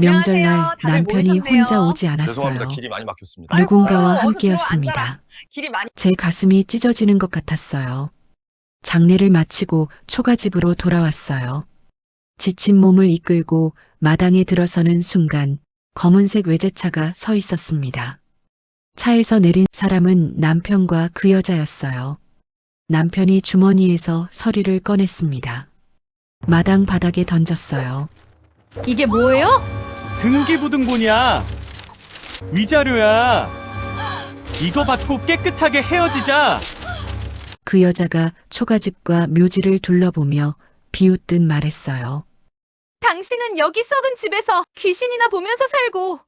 명절날 안녕하세요. 다들 남편이 모이셨네요. 혼자 오지 죄송합니다. 않았어요. 길이 많이 막혔습니다. 누군가와 어서 들어와, 함께였습니다. 앉아라. 길이 많이 제 가슴이 찢어지는 것 같았어요. 장례를 마치고 초가집으로 돌아왔어요. 지친 몸을 이끌고 마당에 들어서는 순간 검은색 외제차가 서 있었습니다. 차에서 내린 사람은 남편과 그 여자였어요. 남편이 주머니에서 서류를 꺼냈습니다. 마당 바닥에 던졌어요. 이게 뭐예요? 등기부등본이야. 위자료야. 이거 받고 깨끗하게 헤어지자. 그 여자가 초가집과 묘지를 둘러보며 비웃듯 말했어요. 당신은 여기 썩은 집에서 귀신이나 보면서 살고,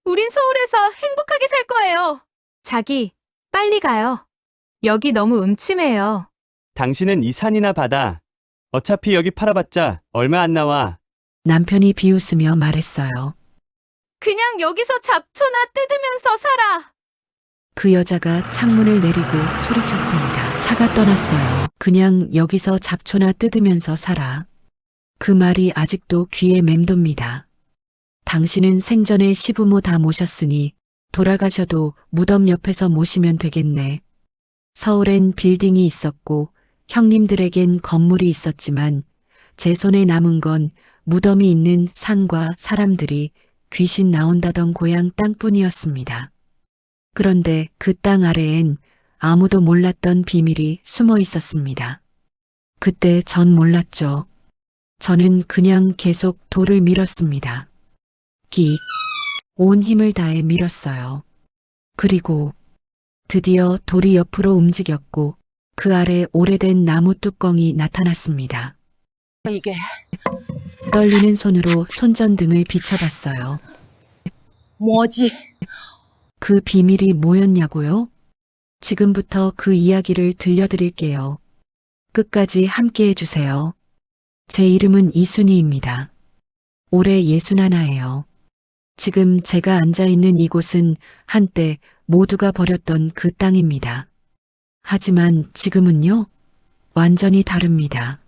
우린 서울에서 행복하게 살 거예요. 자기, 빨리 가요. 여기 너무 음침해요. 당신은 이 산이나 바다. 어차피 여기 팔아봤자 얼마 안 나와. 남편이 비웃으며 말했어요. 그냥 여기서 잡초나 뜯으면서 살아. 그 여자가 창문을 내리고 소리쳤습니다. 차가 떠났어요. 그냥 여기서 잡초나 뜯으면서 살아. 그 말이 아직도 귀에 맴돕니다. 당신은 생전에 시부모 다 모셨으니 돌아가셔도 무덤 옆에서 모시면 되겠네. 서울엔 빌딩이 있었고 형님들에겐 건물이 있었지만 제 손에 남은 건 무덤이 있는 산과 사람들이 귀신 나온다던 고향 땅뿐이었습니다. 그런데 그 땅 아래엔 아무도 몰랐던 비밀이 숨어 있었습니다. 그때 전 몰랐죠. 저는 그냥 계속 돌을 밀었습니다. 온 힘을 다해 밀었어요. 그리고 드디어 돌이 옆으로 움직였고 그 아래 오래된 나무 뚜껑이 나타났습니다. 이게 떨리는 손으로 손전등을 비춰봤어요. 뭐지? 그 비밀이 뭐였냐고요? 지금부터 그 이야기를 들려드릴게요. 끝까지 함께 해주세요. 제 이름은 이순희입니다. 올해 61예요. 지금 제가 앉아있는 이곳은 한때 모두가 버렸던 그 땅입니다. 하지만 지금은요? 완전히 다릅니다.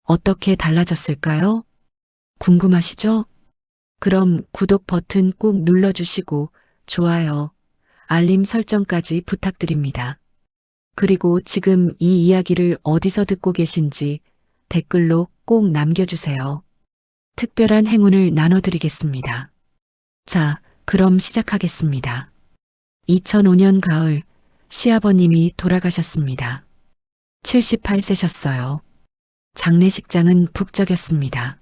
어떻게 달라졌을까요? 궁금하시죠? 그럼 구독 버튼 꾹 눌러주시고 좋아요, 알림 설정까지 부탁드립니다. 그리고 지금 이 이야기를 어디서 듣고 계신지 댓글로 꼭 남겨주세요. 특별한 행운을 나눠드리겠습니다. 자, 그럼 시작하겠습니다. 2005년 가을, 시아버님이 돌아가셨습니다. 78세셨어요. 장례식장은 북적였습니다.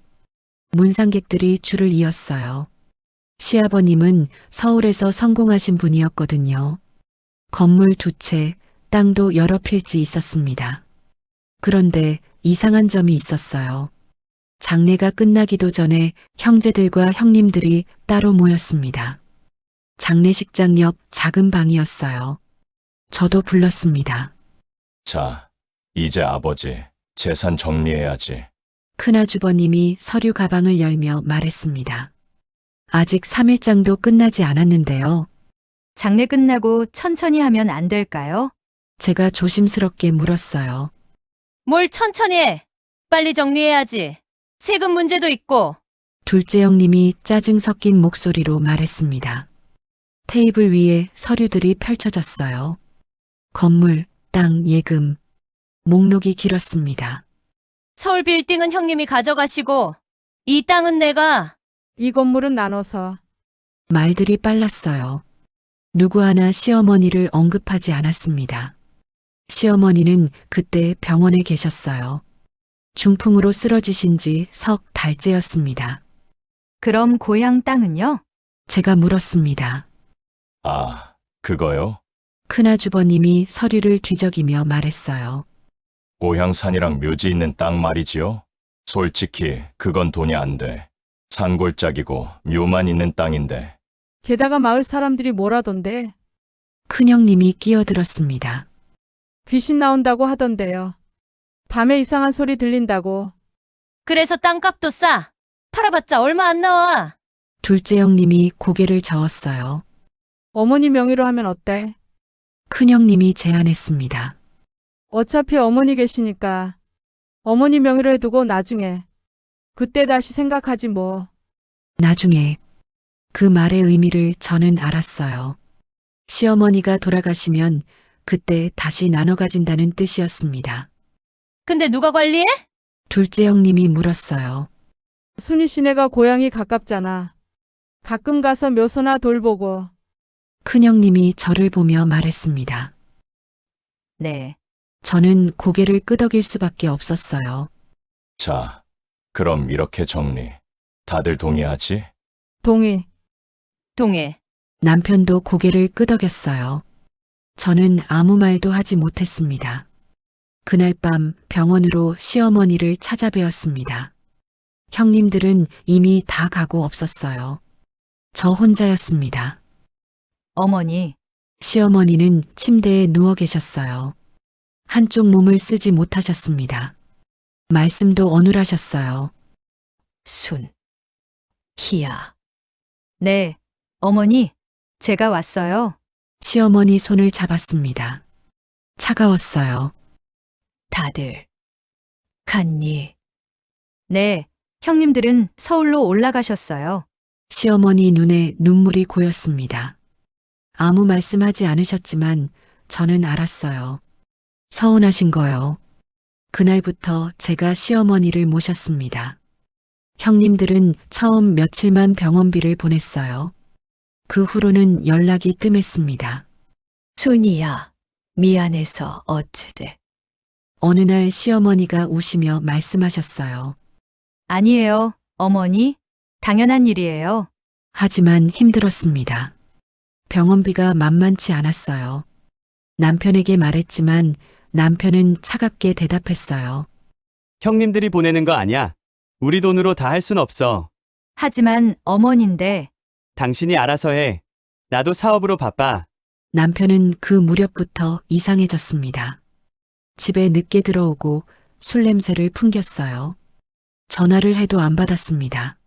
문상객들이 줄을 이었어요. 시아버님은 서울에서 성공하신 분이었거든요. 건물 2채, 땅도 여러 필지 있었습니다. 그런데 이상한 점이 있었어요. 장례가 끝나기도 전에 형제들과 형님들이 따로 모였습니다. 장례식장 옆 작은 방이었어요. 저도 불렀습니다. 자, 이제 아버지 재산 정리해야지. 큰아주버님이 서류 가방을 열며 말했습니다. 아직 3일장도 끝나지 않았는데요. 장례 끝나고 천천히 하면 안 될까요? 제가 조심스럽게 물었어요. 뭘 천천히 해. 빨리 정리해야지. 세금 문제도 있고. 둘째 형님이 짜증 섞인 목소리로 말했습니다. 테이블 위에 서류들이 펼쳐졌어요. 건물, 땅, 예금, 목록이 길었습니다. 서울 빌딩은 형님이 가져가시고, 이 땅은 내가. 이 건물은 나눠서. 말들이 빨랐어요. 누구 하나 시어머니를 언급하지 않았습니다. 시어머니는 그때 병원에 계셨어요. 중풍으로 쓰러지신 지 석 달째였습니다. 그럼 고향 땅은요? 제가 물었습니다. 아, 그거요? 큰아주버님이 서류를 뒤적이며 말했어요. 고향산이랑 묘지 있는 땅 말이지요? 솔직히 그건 돈이 안 돼. 산골짜기고 묘만 있는 땅인데. 게다가 마을 사람들이 뭐라던데. 큰형님이 끼어들었습니다. 귀신 나온다고 하던데요. 밤에 이상한 소리 들린다고. 그래서 땅값도 싸. 팔아봤자 얼마 안 나와. 둘째 형님이 고개를 저었어요. 어머니 명의로 하면 어때? 큰형님이 제안했습니다. 어차피 어머니 계시니까 어머니 명의로 해두고 나중에 그때 다시 생각하지 뭐. 나중에 그 말의 의미를 저는 알았어요. 시어머니가 돌아가시면 그때 다시 나눠 가진다는 뜻이었습니다. 근데 누가 관리해? 둘째 형님이 물었어요. 순희 씨네가 고향이 가깝잖아. 가끔 가서 묘소나 돌보고. 큰형님이 저를 보며 말했습니다. 네. 저는 고개를 끄덕일 수밖에 없었어요. 자, 그럼 이렇게 정리. 다들 동의하지? 동의. 동해. 남편도 고개를 끄덕였어요. 저는 아무 말도 하지 못했습니다. 그날 밤 병원으로 시어머니를 찾아뵈었습니다. 형님들은 이미 다 가고 없었어요. 저 혼자였습니다. 어머니, 시어머니는 침대에 누워 계셨어요. 한쪽 몸을 쓰지 못하셨습니다. 말씀도 어눌하셨어요. 순. 희야. 네, 어머니, 제가 왔어요. 시어머니 손을 잡았습니다. 차가웠어요. 다들. 갔니? 네, 형님들은 서울로 올라가셨어요. 시어머니 눈에 눈물이 고였습니다. 아무 말씀하지 않으셨지만 저는 알았어요. 서운하신 거요. 그날부터 제가 시어머니를 모셨습니다. 형님들은 처음 며칠만 병원비를 보냈어요. 그 후로는 연락이 뜸했습니다. 순이야. 미안해서 어찌돼. 어느 날 시어머니가 우시며 말씀하셨어요. 아니에요, 어머니. 당연한 일이에요. 하지만 힘들었습니다. 병원비가 만만치 않았어요. 남편에게 말했지만 남편은 차갑게 대답했어요. 형님들이 보내는 거 아니야. 우리 돈으로 다 할 순 없어. 하지만 어머니인데, 당신이 알아서 해. 나도 사업으로 바빠. 남편은 그 무렵부터 이상해졌습니다. 집에 늦게 들어오고 술 냄새를 풍겼어요. 전화를 해도 안 받았습니다.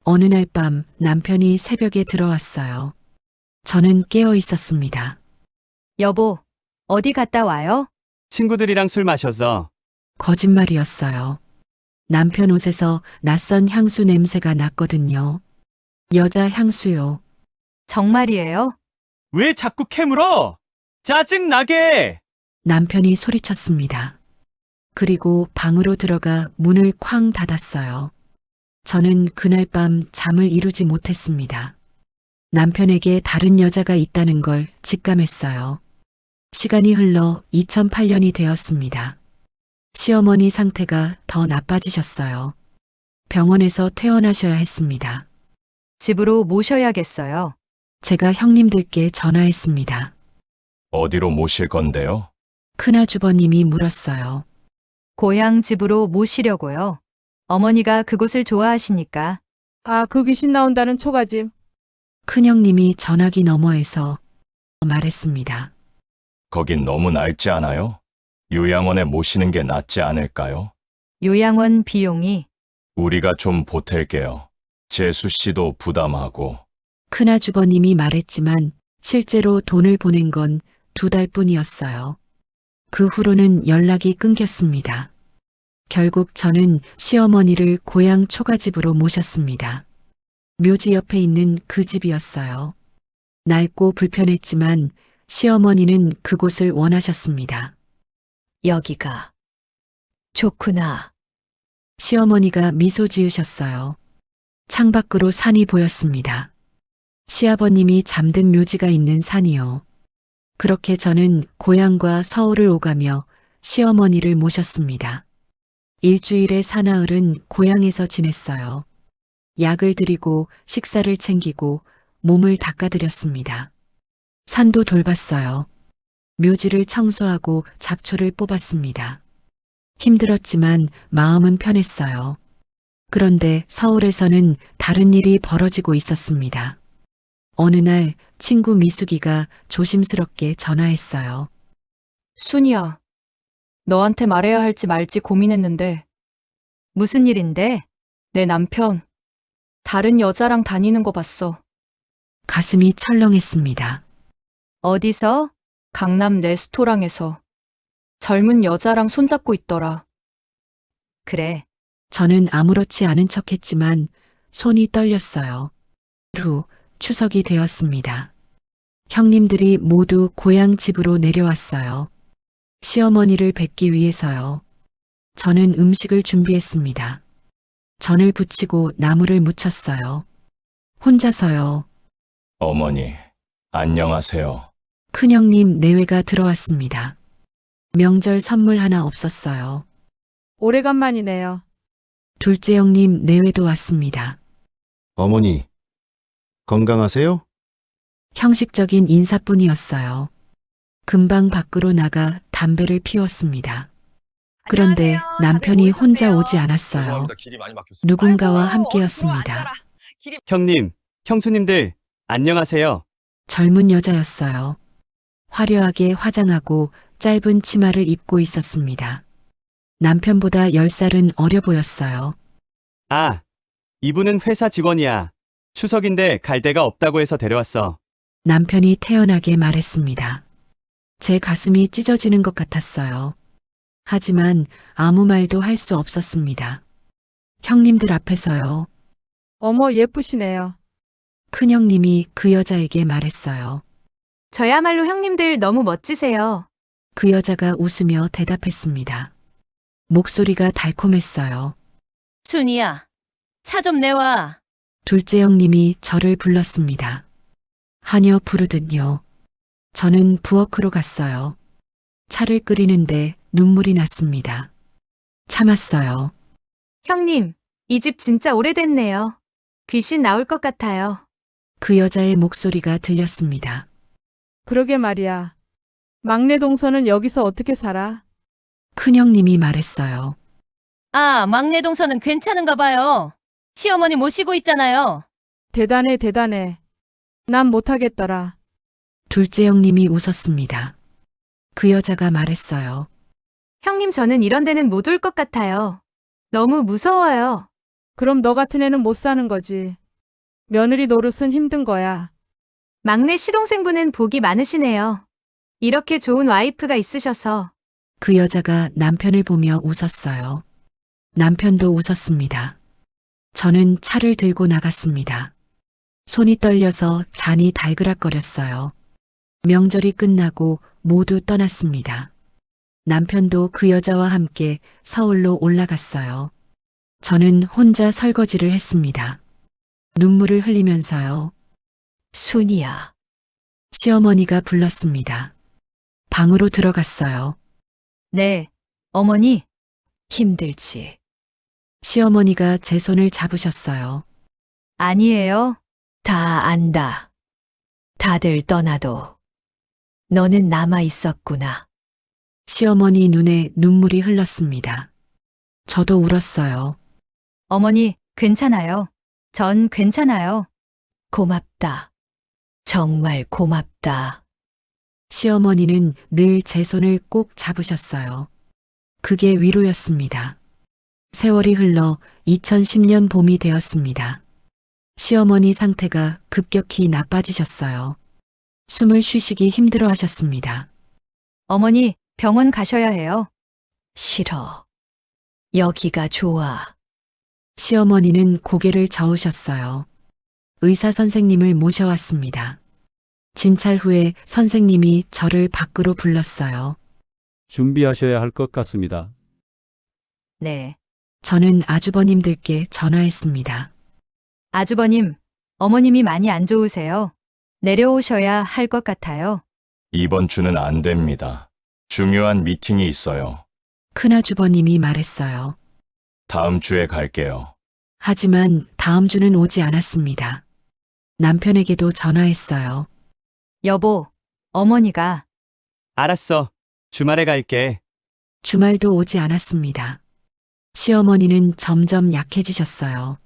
어느 날 밤 남편이 새벽에 들어왔어요. 저는 깨어 있었습니다. 여보, 어디 갔다 와요? 친구들이랑 술 마셔서. 거짓말이었어요. 남편 옷에서 낯선 향수 냄새가 났거든요. 여자 향수요. 정말이에요? 왜 자꾸 캐물어? 짜증나게! 남편이 소리쳤습니다. 그리고 방으로 들어가 문을 쾅 닫았어요. 저는 그날 밤 잠을 이루지 못했습니다. 남편에게 다른 여자가 있다는 걸 직감했어요. 시간이 흘러 2008년이 되었습니다. 시어머니 상태가 더 나빠지셨어요. 병원에서 퇴원하셔야 했습니다. 집으로 모셔야겠어요. 제가 형님들께 전화했습니다. 어디로 모실 건데요? 큰아주버님이 물었어요. 고향 집으로 모시려고요. 어머니가 그곳을 좋아하시니까. 아, 그 귀신 나온다는 초가집. 큰형님이 전화기 너머에서 말했습니다. 거긴 너무 낡지 않아요? 요양원에 모시는 게 낫지 않을까요? 요양원 비용이 우리가 좀 보탤게요. 재수 씨도 부담하고. 큰아주버님이 말했지만 실제로 돈을 보낸 건 2달뿐이었어요. 그 후로는 연락이 끊겼습니다. 결국 저는 시어머니를 고향 초가집으로 모셨습니다. 묘지 옆에 있는 그 집이었어요. 낡고 불편했지만 시어머니는 그곳을 원하셨습니다. 여기가. 좋구나. 시어머니가 미소 지으셨어요. 창밖으로 산이 보였습니다. 시아버님이 잠든 묘지가 있는 산이요. 그렇게 저는 고향과 서울을 오가며 시어머니를 모셨습니다. 일주일의 사나흘은 고향에서 지냈어요. 약을 드리고 식사를 챙기고 몸을 닦아드렸습니다. 산도 돌봤어요. 묘지를 청소하고 잡초를 뽑았습니다. 힘들었지만 마음은 편했어요. 그런데 서울에서는 다른 일이 벌어지고 있었습니다. 어느 날 친구 미숙이가 조심스럽게 전화했어요. 순이야. 너한테 말해야 할지 말지 고민했는데 무슨 일인데? 내 남편 다른 여자랑 다니는 거 봤어. 가슴이 철렁했습니다. 어디서? 강남 레스토랑에서 젊은 여자랑 손잡고 있더라. 그래, 저는 아무렇지 않은 척했지만 손이 떨렸어요. 후 추석이 되었습니다. 형님들이 모두 고향 집으로 내려왔어요. 시어머니를 뵙기 위해서요. 저는 음식을 준비했습니다. 전을 부치고 나물을 무쳤어요. 혼자서요. 어머니, 안녕하세요. 큰형님 내외가 들어왔습니다. 명절 선물 하나 없었어요. 오래간만이네요. 둘째 형님 내외도 왔습니다. 어머니, 건강하세요? 형식적인 인사뿐이었어요. 금방 밖으로 나가 담배를 피웠습니다. 그런데 남편이 혼자 오지 않았어요. 누군가와 함께였습니다. 형님, 형수님들, 안녕하세요. 젊은 여자였어요. 화려하게 화장하고 짧은 치마를 입고 있었습니다. 남편보다 10살은 어려 보였어요. 아, 이분은 회사 직원이야. 추석인데 갈 데가 없다고 해서 데려왔어. 남편이 태연하게 말했습니다. 제 가슴이 찢어지는 것 같았어요. 하지만 아무 말도 할 수 없었습니다. 형님들 앞에서요. 어머, 예쁘시네요. 큰형님이 그 여자에게 말했어요. 저야말로 형님들 너무 멋지세요. 그 여자가 웃으며 대답했습니다. 목소리가 달콤했어요. 순이야, 차 좀 내와. 둘째 형님이 저를 불렀습니다. 하녀 부르듯요. 저는 부엌으로 갔어요. 차를 끓이는데 눈물이 났습니다. 참았어요. 형님, 이 집 진짜 오래됐네요. 귀신 나올 것 같아요. 그 여자의 목소리가 들렸습니다. 그러게 말이야. 막내 동서는 여기서 어떻게 살아? 큰형님이 말했어요. 아, 막내 동서는 괜찮은가 봐요. 시어머니 모시고 있잖아요. 대단해, 대단해. 난 못하겠더라. 둘째 형님이 웃었습니다. 그 여자가 말했어요. 형님, 저는 이런 데는 못 올 것 같아요. 너무 무서워요. 그럼 너 같은 애는 못 사는 거지. 며느리 노릇은 힘든 거야. 막내 시동생분은 복이 많으시네요. 이렇게 좋은 와이프가 있으셔서. 그 여자가 남편을 보며 웃었어요. 남편도 웃었습니다. 저는 차를 들고 나갔습니다. 손이 떨려서 잔이 달그락거렸어요. 명절이 끝나고 모두 떠났습니다. 남편도 그 여자와 함께 서울로 올라갔어요. 저는 혼자 설거지를 했습니다. 눈물을 흘리면서요. 순이야. 시어머니가 불렀습니다. 방으로 들어갔어요. 네, 어머니. 힘들지. 시어머니가 제 손을 잡으셨어요. 아니에요. 다 안다. 다들 떠나도 너는 남아 있었구나. 시어머니 눈에 눈물이 흘렀습니다. 저도 울었어요. 어머니, 괜찮아요. 전 괜찮아요. 고맙다. 정말 고맙다. 시어머니는 늘 제 손을 꼭 잡으셨어요. 그게 위로였습니다. 세월이 흘러 2010년 봄이 되었습니다. 시어머니 상태가 급격히 나빠지셨어요. 숨을 쉬시기 힘들어 하셨습니다. 어머니, 병원 가셔야 해요. 싫어. 여기가 좋아. 시어머니는 고개를 저으셨어요. 의사 선생님을 모셔왔습니다. 진찰 후에 선생님이 저를 밖으로 불렀어요. 준비하셔야 할 것 같습니다. 네. 저는 아주버님들께 전화했습니다. 아주버님, 어머님이 많이 안 좋으세요. 내려오셔야 할 것 같아요. 이번 주는 안 됩니다. 중요한 미팅이 있어요. 큰아주버님이 말했어요. 다음 주에 갈게요. 하지만 다음 주는 오지 않았습니다. 남편에게도 전화했어요. 여보, 어머니가. 알았어. 주말에 갈게. 주말도 오지 않았습니다. 시어머니는 점점 약해지셨어요.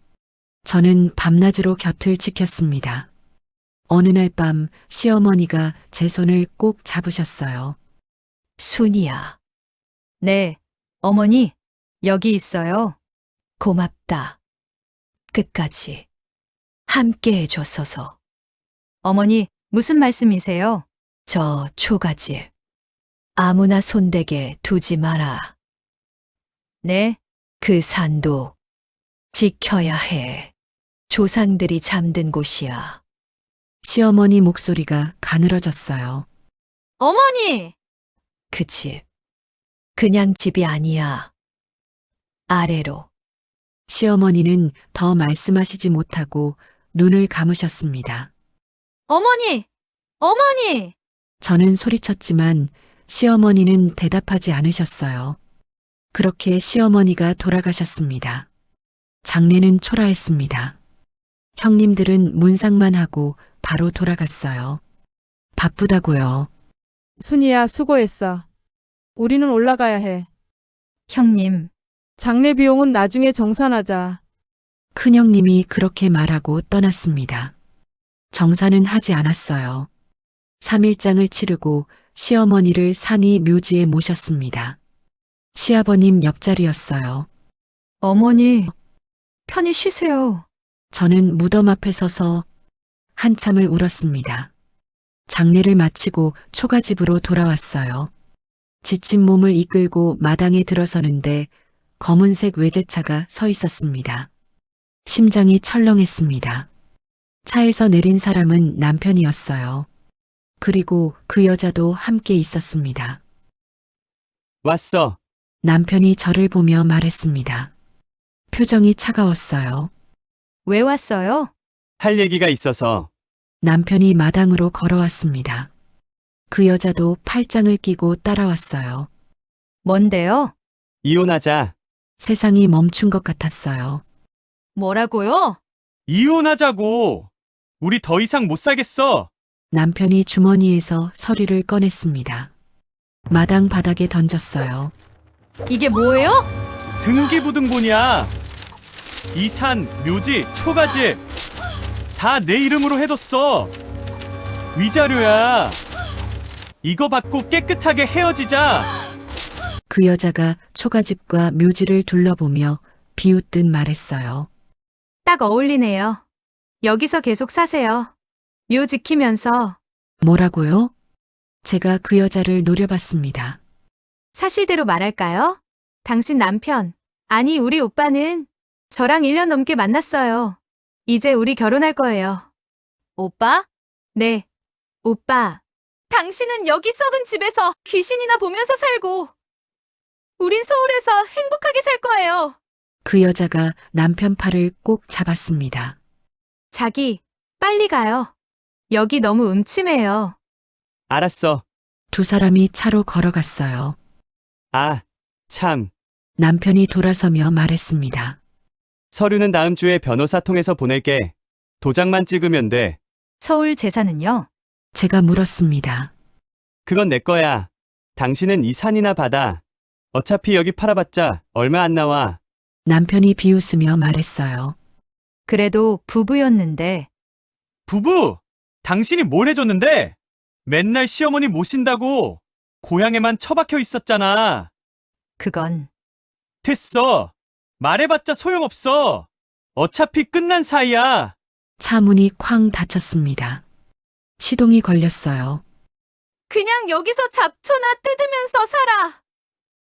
저는 밤낮으로 곁을 지켰습니다. 어느 날 밤 시어머니가 제 손을 꼭 잡으셨어요. 순이야. 네, 어머니, 여기 있어요. 고맙다. 끝까지 함께 해줬어서. 어머니, 무슨 말씀이세요? 저 초가집. 아무나 손대게 두지 마라. 네, 그 산도 지켜야 해. 조상들이 잠든 곳이야. 시어머니 목소리가 가늘어졌어요. 어머니! 그 집. 그냥 집이 아니야. 아래로. 시어머니는 더 말씀하시지 못하고 눈을 감으셨습니다. 어머니! 어머니! 저는 소리쳤지만 시어머니는 대답하지 않으셨어요. 그렇게 시어머니가 돌아가셨습니다. 장례는 초라했습니다. 형님들은 문상만 하고 바로 돌아갔어요. 바쁘다고요. 순이야, 수고했어. 우리는 올라가야 해. 형님, 장례 비용은 나중에 정산하자. 큰형님이 그렇게 말하고 떠났습니다. 정사는 하지 않았어요. 3일장을 치르고 시어머니를 산위 묘지에 모셨습니다. 시아버님 옆자리였어요. 어머니, 편히 쉬세요. 저는 무덤 앞에 서서 한참을 울었습니다. 장례를 마치고 초가집으로 돌아왔어요. 지친 몸을 이끌고 마당에 들어서는데 검은색 외제차가 서 있었습니다. 심장이 철렁했습니다. 차에서 내린 사람은 남편이었어요. 그리고 그 여자도 함께 있었습니다. 왔어. 남편이 저를 보며 말했습니다. 표정이 차가웠어요. 왜 왔어요? 할 얘기가 있어서. 남편이 마당으로 걸어왔습니다. 그 여자도 팔짱을 끼고 따라왔어요. 뭔데요? 이혼하자. 세상이 멈춘 것 같았어요. 뭐라고요? 이혼하자고. 우리 더 이상 못 살겠어. 남편이 주머니에서 서류를 꺼냈습니다. 마당 바닥에 던졌어요. 이게 뭐예요? 등기부등본이야. 이 산, 묘지, 초가집 다 내 이름으로 해뒀어. 위자료야. 이거 받고 깨끗하게 헤어지자. 그 여자가 초가집과 묘지를 둘러보며 비웃듯 말했어요. 딱 어울리네요. 여기서 계속 사세요. 묘 지키면서 뭐라고요? 제가 그 여자를 노려봤습니다. 사실대로 말할까요? 당신 남편, 아니 우리 오빠는 저랑 1년 넘게 만났어요. 이제 우리 결혼할 거예요. 오빠? 네, 오빠. 당신은 여기 썩은 집에서 귀신이나 보면서 살고 우린 서울에서 행복하게 살 거예요. 그 여자가 남편 팔을 꼭 잡았습니다. 자기, 빨리 가요. 여기 너무 음침해요. 알았어. 두 사람이 차로 걸어갔어요. 아, 참. 남편이 돌아서며 말했습니다. 서류는 다음 주에 변호사 통해서 보낼게. 도장만 찍으면 돼. 서울 재산은요? 제가 물었습니다. 그건 내 거야. 당신은 이 산이나 바다. 어차피 여기 팔아봤자 얼마 안 나와. 남편이 비웃으며 말했어요. 그래도 부부였는데 부부! 당신이 뭘 해줬는데? 맨날 시어머니 모신다고 고향에만 처박혀 있었잖아. 그건 됐어. 말해봤자 소용없어. 어차피 끝난 사이야. 차 문이 쾅 닫혔습니다. 시동이 걸렸어요. 그냥 여기서 잡초나 뜯으면서 살아.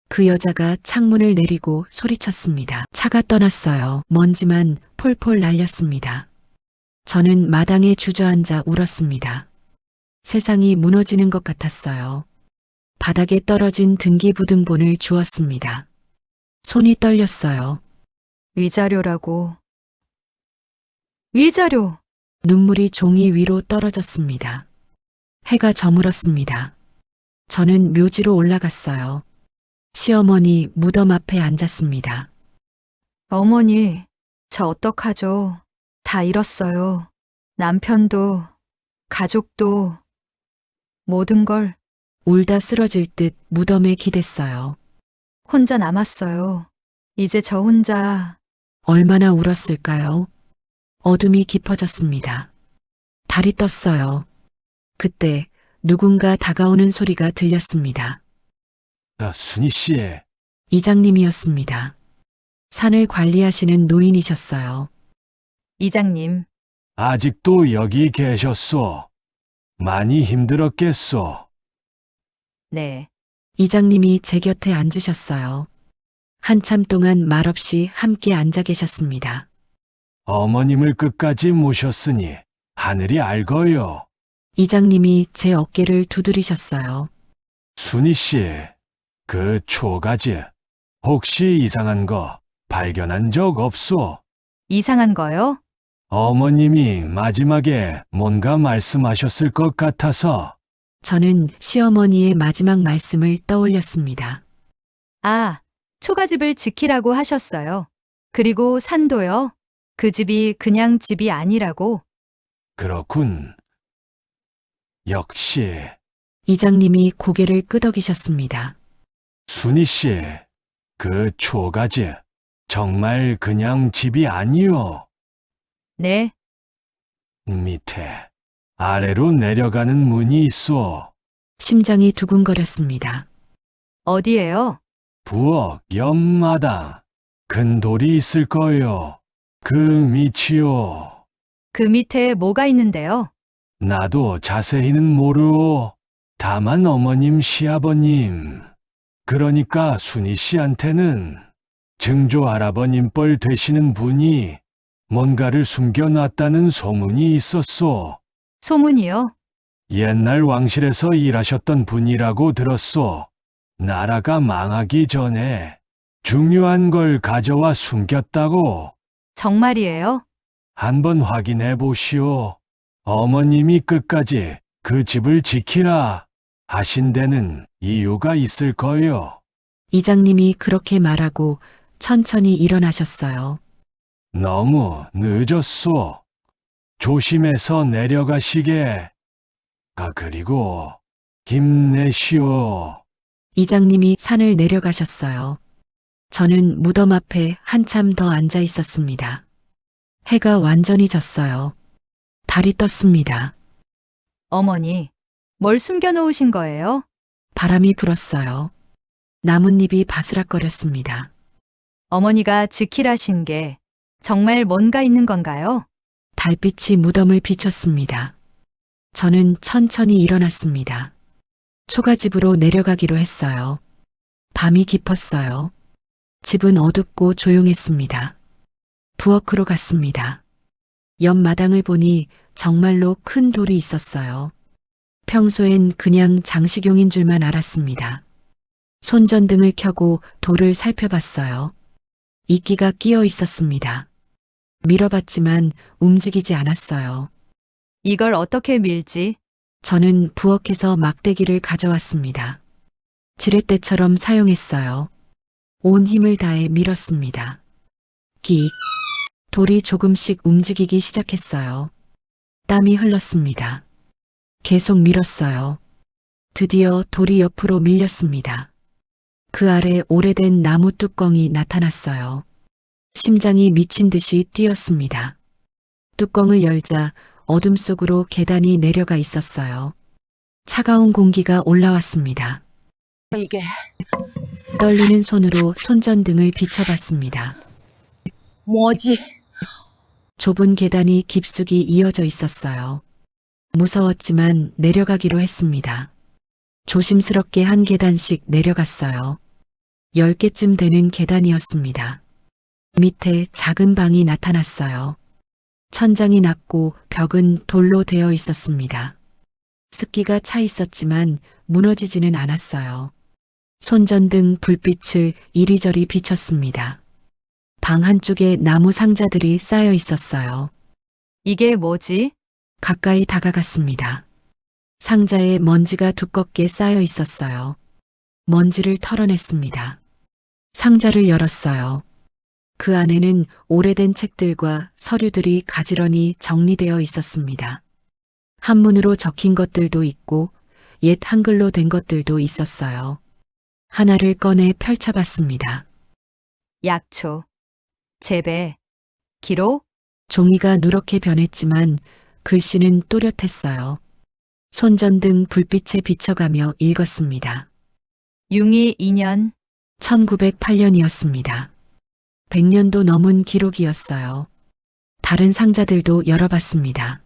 그 여자가 창문을 내리고 소리쳤습니다. 차가 떠났어요. 먼지만 폴폴 날렸습니다. 저는 마당에 주저앉아 울었습니다. 세상이 무너지는 것 같았어요. 바닥에 떨어진 등기부등본을 주웠습니다. 손이 떨렸어요. 위자료라고. 위자료. 눈물이 종이 위로 떨어졌습니다. 해가 저물었습니다. 저는 묘지로 올라갔어요. 시어머니 무덤 앞에 앉았습니다. 어머니, 저 어떡하죠? 다 잃었어요. 남편도, 가족도, 모든 걸 울다 쓰러질 듯 무덤에 기댔어요. 혼자 남았어요. 이제 저 혼자 얼마나 울었을까요? 어둠이 깊어졌습니다. 달이 떴어요. 그때 누군가 다가오는 소리가 들렸습니다. 순희 씨, 이장님이었습니다. 산을 관리하시는 노인이셨어요. 이장님, 아직도 여기 계셨소. 많이 힘들었겠소. 네. 이장님이 제 곁에 앉으셨어요. 한참 동안 말없이 함께 앉아 계셨습니다. 어머님을 끝까지 모셨으니 하늘이 알거요. 이장님이 제 어깨를 두드리셨어요. 순희 씨, 그 초가지 혹시 이상한 거 발견한 적 없소? 이상한 거요? 어머님이 마지막에 뭔가 말씀하셨을 것 같아서. 저는 시어머니의 마지막 말씀을 떠올렸습니다. 아, 초가집을 지키라고 하셨어요. 그리고 산도요. 그 집이 그냥 집이 아니라고. 그렇군. 역시 이장님이 고개를 끄덕이셨습니다. 순희 씨, 그 초가지 정말 그냥 집이 아니요. 네, 밑에 아래로 내려가는 문이 있어. 심장이 두근거렸습니다. 어디예요? 부엌 옆마당 큰 돌이 있을 거요. 그 밑이요. 그 밑에 뭐가 있는데요? 나도 자세히는 모르오. 다만 어머님 시아버님, 그러니까 순희 씨한테는 증조 할아버님 뻘 되시는 분이 뭔가를 숨겨놨다는 소문이 있었소. 소문이요? 옛날 왕실에서 일하셨던 분이라고 들었소. 나라가 망하기 전에 중요한 걸 가져와 숨겼다고. 정말이에요? 한번 확인해 보시오. 어머님이 끝까지 그 집을 지키라 하신 데는 이유가 있을 거요. 이장님이 그렇게 말하고 천천히 일어나셨어요. 너무 늦었소. 조심해서 내려가시게. 그리고 힘내시오. 이장님이 산을 내려가셨어요. 저는 무덤 앞에 한참 더 앉아 있었습니다. 해가 완전히 졌어요. 달이 떴습니다. 어머니, 뭘 숨겨놓으신 거예요? 바람이 불었어요. 나뭇잎이 바스락거렸습니다. 어머니가 지키라신 게 정말 뭔가 있는 건가요? 달빛이 무덤을 비췄습니다. 저는 천천히 일어났습니다. 초가집으로 내려가기로 했어요. 밤이 깊었어요. 집은 어둡고 조용했습니다. 부엌으로 갔습니다. 옆마당을 보니 정말로 큰 돌이 있었어요. 평소엔 그냥 장식용인 줄만 알았습니다. 손전등을 켜고 돌을 살펴봤어요. 이끼가 끼어 있었습니다. 밀어봤지만 움직이지 않았어요. 이걸 어떻게 밀지? 저는 부엌에서 막대기를 가져왔습니다. 지렛대처럼 사용했어요. 온 힘을 다해 밀었습니다. 끽. 돌이 조금씩 움직이기 시작했어요. 땀이 흘렀습니다. 계속 밀었어요. 드디어 돌이 옆으로 밀렸습니다. 그 아래 오래된 나무 뚜껑이 나타났어요. 심장이 미친 듯이 뛰었습니다. 뚜껑을 열자 어둠 속으로 계단이 내려가 있었어요. 차가운 공기가 올라왔습니다. 이게 떨리는 손으로 손전등을 비춰봤습니다. 뭐지? 좁은 계단이 깊숙이 이어져 있었어요. 무서웠지만 내려가기로 했습니다. 조심스럽게 한 계단씩 내려갔어요. 10개쯤 되는 계단이었습니다. 밑에 작은 방이 나타났어요. 천장이 낮고 벽은 돌로 되어 있었습니다. 습기가 차 있었지만 무너지지는 않았어요. 손전등 불빛을 이리저리 비췄습니다. 방 한쪽에 나무 상자들이 쌓여 있었어요. 이게 뭐지? 가까이 다가갔습니다. 상자에 먼지가 두껍게 쌓여 있었어요. 먼지를 털어냈습니다. 상자를 열었어요. 그 안에는 오래된 책들과 서류들이 가지런히 정리되어 있었습니다. 한문으로 적힌 것들도 있고 옛 한글로 된 것들도 있었어요. 하나를 꺼내 펼쳐봤습니다. 약초, 재배, 기록, 종이가 누렇게 변했지만 글씨는 또렷했어요. 손전등 불빛에 비춰가며 읽었습니다. 융이 2년, 1908년이었습니다. 100년도 넘은 기록이었어요. 다른 상자들도 열어봤습니다.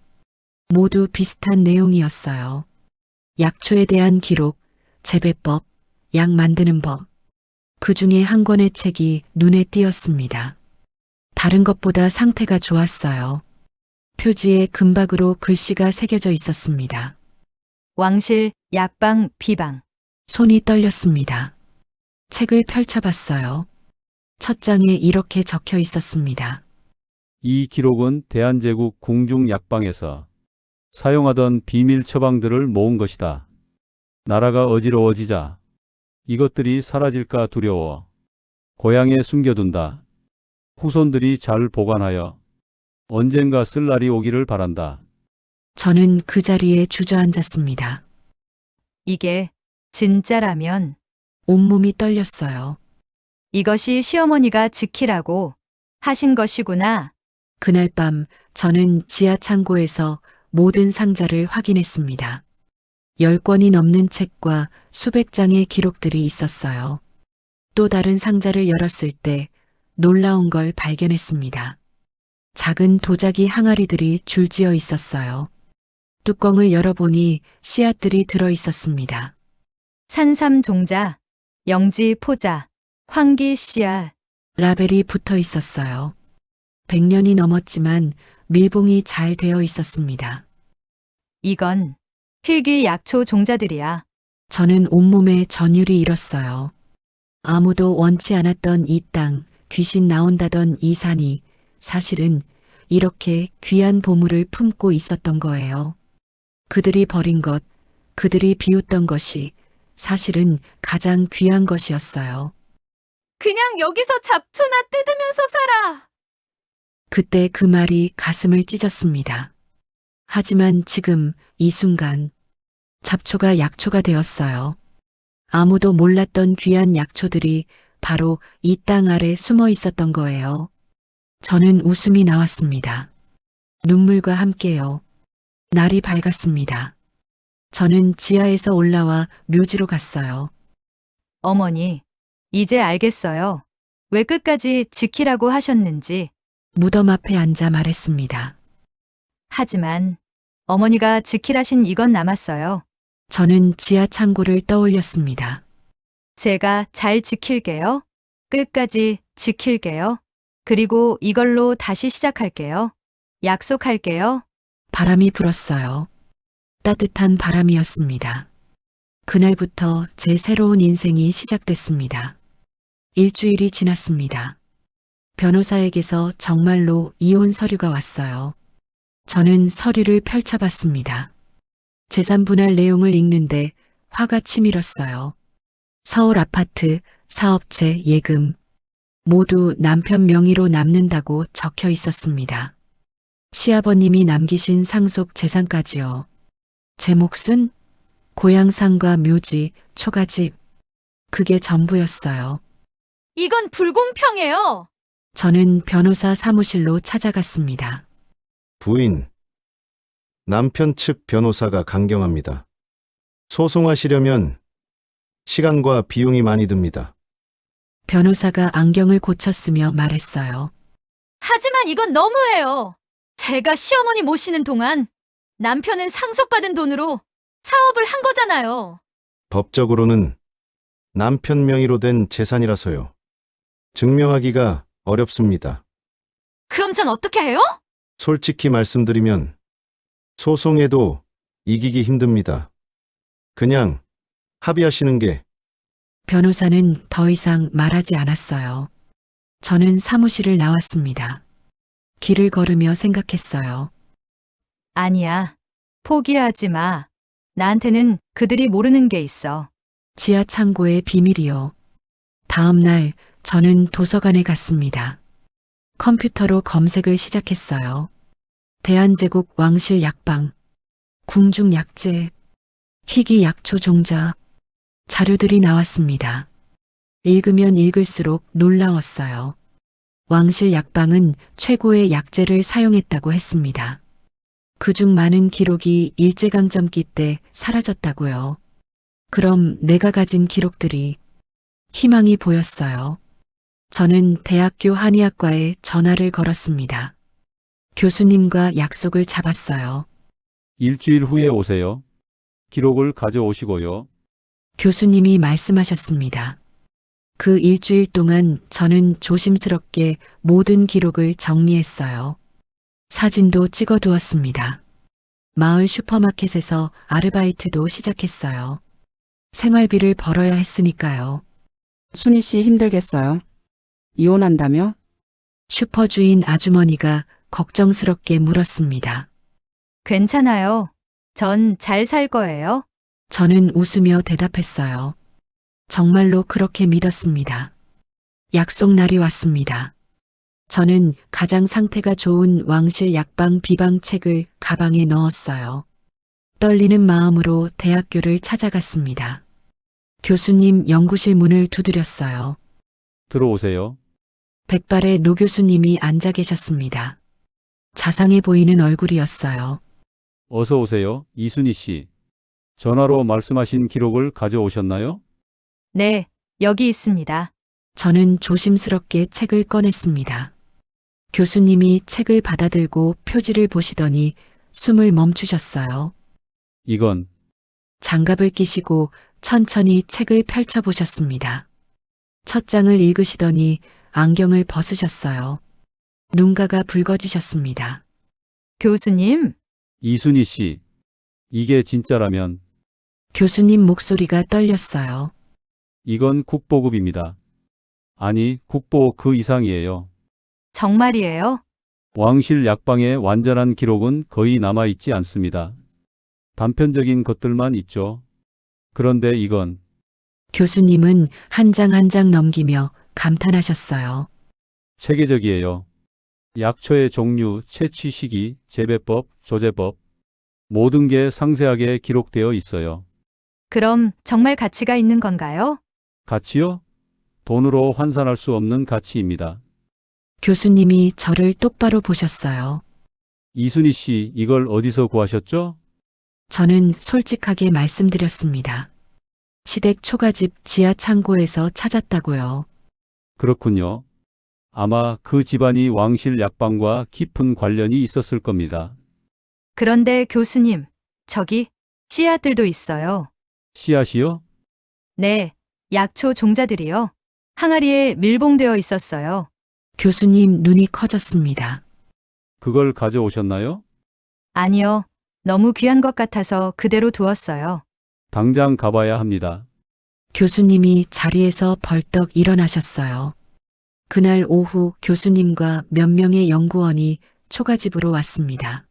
모두 비슷한 내용이었어요. 약초에 대한 기록, 재배법, 약 만드는 법. 그 중에 한 권의 책이 눈에 띄었습니다. 다른 것보다 상태가 좋았어요. 표지에 금박으로 글씨가 새겨져 있었습니다. 왕실, 약방, 비방. 손이 떨렸습니다. 책을 펼쳐봤어요. 첫 장에 이렇게 적혀 있었습니다. 이 기록은 대한제국 궁중약방에서 사용하던 비밀 처방들을 모은 것이다. 나라가 어지러워지자 이것들이 사라질까 두려워 고향에 숨겨둔다. 후손들이 잘 보관하여 언젠가 쓸 날이 오기를 바란다. 저는 그 자리에 주저앉았습니다. 이게 진짜라면 온몸이 떨렸어요. 이것이 시어머니가 지키라고 하신 것이구나. 그날 밤 저는 지하 창고에서 모든 상자를 확인했습니다. 10권이 넘는 책과 수백 장의 기록들이 있었어요. 또 다른 상자를 열었을 때 놀라운 걸 발견했습니다. 작은 도자기 항아리들이 줄지어 있었어요. 뚜껑을 열어보니 씨앗들이 들어 있었습니다. 산삼 종자, 영지 포자, 황기 씨앗. 라벨이 붙어 있었어요. 100년이 넘었지만 밀봉이 잘 되어 있었습니다. 이건 필귀 약초 종자들이야. 저는 온몸에 전율이 일었어요. 아무도 원치 않았던 이 땅, 귀신 나온다던 이 산이 사실은 이렇게 귀한 보물을 품고 있었던 거예요. 그들이 버린 것, 그들이 비웃던 것이 사실은 가장 귀한 것이었어요. 그냥 여기서 잡초나 뜯으면서 살아. 그때 그 말이 가슴을 찢었습니다. 하지만 지금 이 순간 잡초가 약초가 되었어요. 아무도 몰랐던 귀한 약초들이 바로 이 땅 아래 숨어 있었던 거예요. 저는 웃음이 나왔습니다. 눈물과 함께요. 날이 밝았습니다. 저는 지하에서 올라와 묘지로 갔어요. 어머니, 이제 알겠어요. 왜 끝까지 지키라고 하셨는지. 무덤 앞에 앉아 말했습니다. 하지만 어머니가 지키라신 이건 남았어요. 저는 지하 창고를 떠올렸습니다. 제가 잘 지킬게요. 끝까지 지킬게요. 그리고 이걸로 다시 시작할게요. 약속할게요. 바람이 불었어요. 따뜻한 바람이었습니다. 그날부터 제 새로운 인생이 시작됐습니다. 일주일이 지났습니다. 변호사에게서 정말로 이혼 서류가 왔어요. 저는 서류를 펼쳐봤습니다. 재산 분할 내용을 읽는데 화가 치밀었어요. 서울 아파트, 사업체, 예금 모두 남편 명의로 남는다고 적혀 있었습니다. 시아버님이 남기신 상속 재산까지요. 제 몫은 고향산과 묘지, 초가집. 그게 전부였어요. 이건 불공평해요. 저는 변호사 사무실로 찾아갔습니다. 부인, 남편 측 변호사가 강경합니다. 소송하시려면 시간과 비용이 많이 듭니다. 변호사가 안경을 고쳤으며 말했어요. 하지만 이건 너무해요. 제가 시어머니 모시는 동안 남편은 상속받은 돈으로 사업을 한 거잖아요. 법적으로는 남편 명의로 된 재산이라서요. 증명하기가 어렵습니다. 그럼 전 어떻게 해요? 솔직히 말씀드리면 소송에도 이기기 힘듭니다. 그냥 합의하시는 게. 변호사는 더 이상 말하지 않았어요. 저는 사무실을 나왔습니다. 길을 걸으며 생각했어요. 아니야. 포기하지 마. 나한테는 그들이 모르는 게 있어. 지하 창고의 비밀이요. 다음 날 저는 도서관에 갔습니다. 컴퓨터로 검색을 시작했어요. 대한제국 왕실 약방, 궁중 약재, 희귀 약초 종자, 자료들이 나왔습니다. 읽으면 읽을수록 놀라웠어요. 왕실 약방은 최고의 약재를 사용했다고 했습니다. 그중 많은 기록이 일제강점기 때 사라졌다고요. 그럼 내가 가진 기록들이 희망이 보였어요. 저는 대학교 한의학과에 전화를 걸었습니다. 교수님과 약속을 잡았어요. 일주일 후에 오세요. 기록을 가져오시고요. 교수님이 말씀하셨습니다. 그 일주일 동안 저는 조심스럽게 모든 기록을 정리했어요. 사진도 찍어 두었습니다. 마을 슈퍼마켓에서 아르바이트도 시작했어요. 생활비를 벌어야 했으니까요. 순희 씨 힘들겠어요? 이혼한다며? 슈퍼 주인 아주머니가 걱정스럽게 물었습니다. 괜찮아요. 전 잘 살 거예요. 저는 웃으며 대답했어요. 정말로 그렇게 믿었습니다. 약속 날이 왔습니다. 저는 가장 상태가 좋은 왕실 약방 비방책을 가방에 넣었어요. 떨리는 마음으로 대학교를 찾아갔습니다. 교수님 연구실 문을 두드렸어요. 들어오세요. 백발의 노 교수님이 앉아 계셨습니다. 자상해 보이는 얼굴이었어요. 어서 오세요, 이순희 씨. 전화로 말씀하신 기록을 가져오셨나요? 네, 여기 있습니다. 저는 조심스럽게 책을 꺼냈습니다. 교수님이 책을 받아들고 표지를 보시더니 숨을 멈추셨어요. 이건 장갑을 끼시고 천천히 책을 펼쳐보셨습니다. 첫 장을 읽으시더니 안경을 벗으셨어요. 눈가가 붉어지셨습니다. 교수님, 이순희 씨. 이게 진짜라면 교수님 목소리가 떨렸어요. 이건 국보급입니다. 아니, 국보 그 이상이에요. 정말이에요? 왕실 약방의 완전한 기록은 거의 남아있지 않습니다. 단편적인 것들만 있죠. 그런데 이건 교수님은 한 장 한 장 넘기며 감탄하셨어요. 체계적이에요. 약초의 종류, 채취 시기, 재배법, 조제법, 모든 게 상세하게 기록되어 있어요. 그럼 정말 가치가 있는 건가요? 가치요? 돈으로 환산할 수 없는 가치입니다. 교수님이 저를 똑바로 보셨어요. 이순희 씨, 이걸 어디서 구하셨죠? 저는 솔직하게 말씀드렸습니다. 시댁 초가집 지하 창고에서 찾았다고요. 그렇군요. 아마 그 집안이 왕실 약방과 깊은 관련이 있었을 겁니다. 그런데 교수님, 저기 씨앗들도 있어요. 씨앗이요? 네, 약초 종자들이요. 항아리에 밀봉되어 있었어요. 교수님 눈이 커졌습니다. 그걸 가져오셨나요? 아니요, 너무 귀한 것 같아서 그대로 두었어요. 당장 가봐야 합니다. 교수님이 자리에서 벌떡 일어나셨어요. 그날 오후 교수님과 몇 명의 연구원이 초가집으로 왔습니다.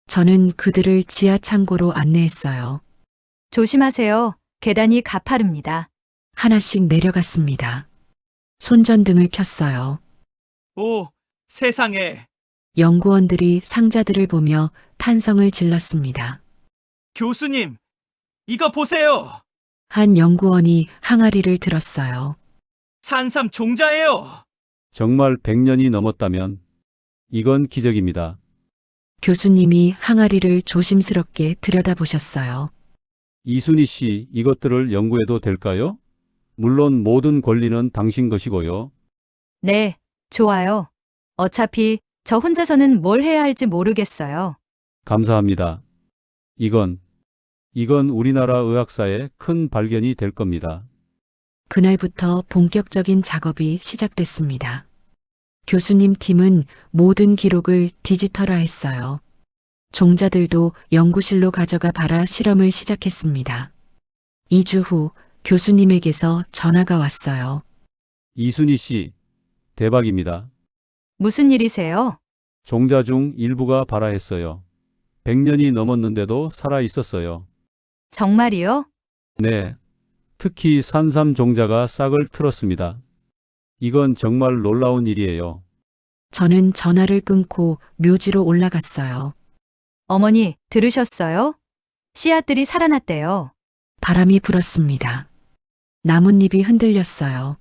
저는 그들을 지하 창고로 안내했어요. 조심하세요. 계단이 가파릅니다. 하나씩 내려갔습니다. 손전등을 켰어요. 오, 세상에. 연구원들이 상자들을 보며 탄성을 질렀습니다. 교수님, 이거 보세요. 한 연구원이 항아리를 들었어요. 산삼 종자예요. 정말 100년이 넘었다면 이건 기적입니다. 교수님이 항아리를 조심스럽게 들여다보셨어요. 이순희 씨, 이것들을 연구해도 될까요? 물론 모든 권리는 당신 것이고요. 네, 좋아요. 어차피 저 혼자서는 뭘 해야 할지 모르겠어요. 감사합니다. 이건 우리나라 의학사의 큰 발견이 될 겁니다. 그날부터 본격적인 작업이 시작됐습니다. 교수님 팀은 모든 기록을 디지털화했어요. 종자들도 연구실로 가져가 발화 실험을 시작했습니다. 2주 후 교수님에게서 전화가 왔어요. 이순희 씨, 대박입니다. 무슨 일이세요? 종자 중 일부가 발화했어요. 100년이 넘었는데도 살아 있었어요. 정말이요? 네. 특히 산삼 종자가 싹을 틀었습니다. 이건 정말 놀라운 일이에요. 저는 전화를 끊고 묘지로 올라갔어요. 어머니, 들으셨어요? 씨앗들이 살아났대요. 바람이 불었습니다. 나뭇잎이 흔들렸어요.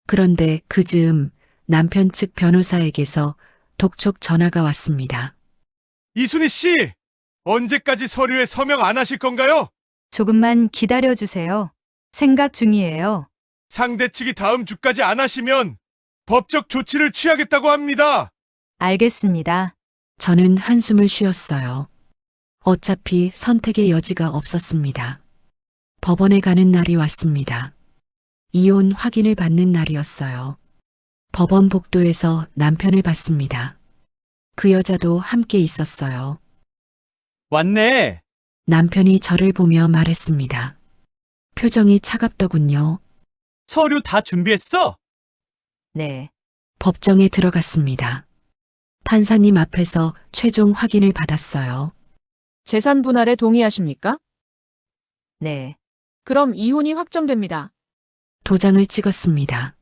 그런데 그 즈음 남편 측 변호사에게서 독촉 전화가 왔습니다. 이순희 씨, 언제까지 서류에 서명 안 하실 건가요? 조금만 기다려주세요. 생각 중이에요. 상대 측이 다음 주까지 안 하시면 법적 조치를 취하겠다고 합니다. 알겠습니다. 저는 한숨을 쉬었어요. 어차피 선택의 여지가 없었습니다. 법원에 가는 날이 왔습니다. 이혼 확인을 받는 날이었어요. 법원 복도에서 남편을 봤습니다. 그 여자도 함께 있었어요. 왔네. 남편이 저를 보며 말했습니다. 표정이 차갑더군요. 서류 다 준비했어? 네. 법정에 들어갔습니다. 판사님 앞에서 최종 확인을 받았어요. 재산 분할에 동의하십니까? 네. 그럼 이혼이 확정됩니다. 도장을 찍었습니다.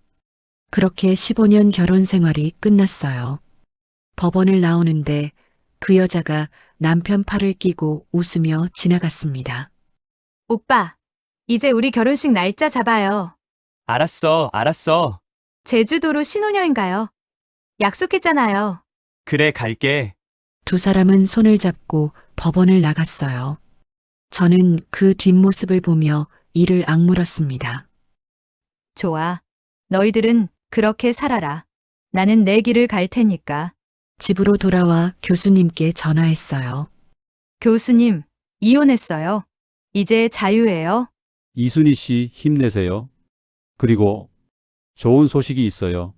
그렇게 15년 결혼 생활이 끝났어요. 법원을 나오는데 그 여자가 남편 팔을 끼고 웃으며 지나갔습니다. 오빠, 이제 우리 결혼식 날짜 잡아요. 알았어. 제주도로 신혼여행 가요. 약속했잖아요. 그래, 갈게. 두 사람은 손을 잡고 법원을 나갔어요. 저는 그 뒷모습을 보며 이를 악물었습니다. 좋아. 너희들은 그렇게 살아라. 나는 내 길을 갈 테니까. 집으로 돌아와 교수님께 전화했어요. 교수님, 이혼했어요. 이제 자유예요. 이순희 씨 힘내세요. 그리고 좋은 소식이 있어요.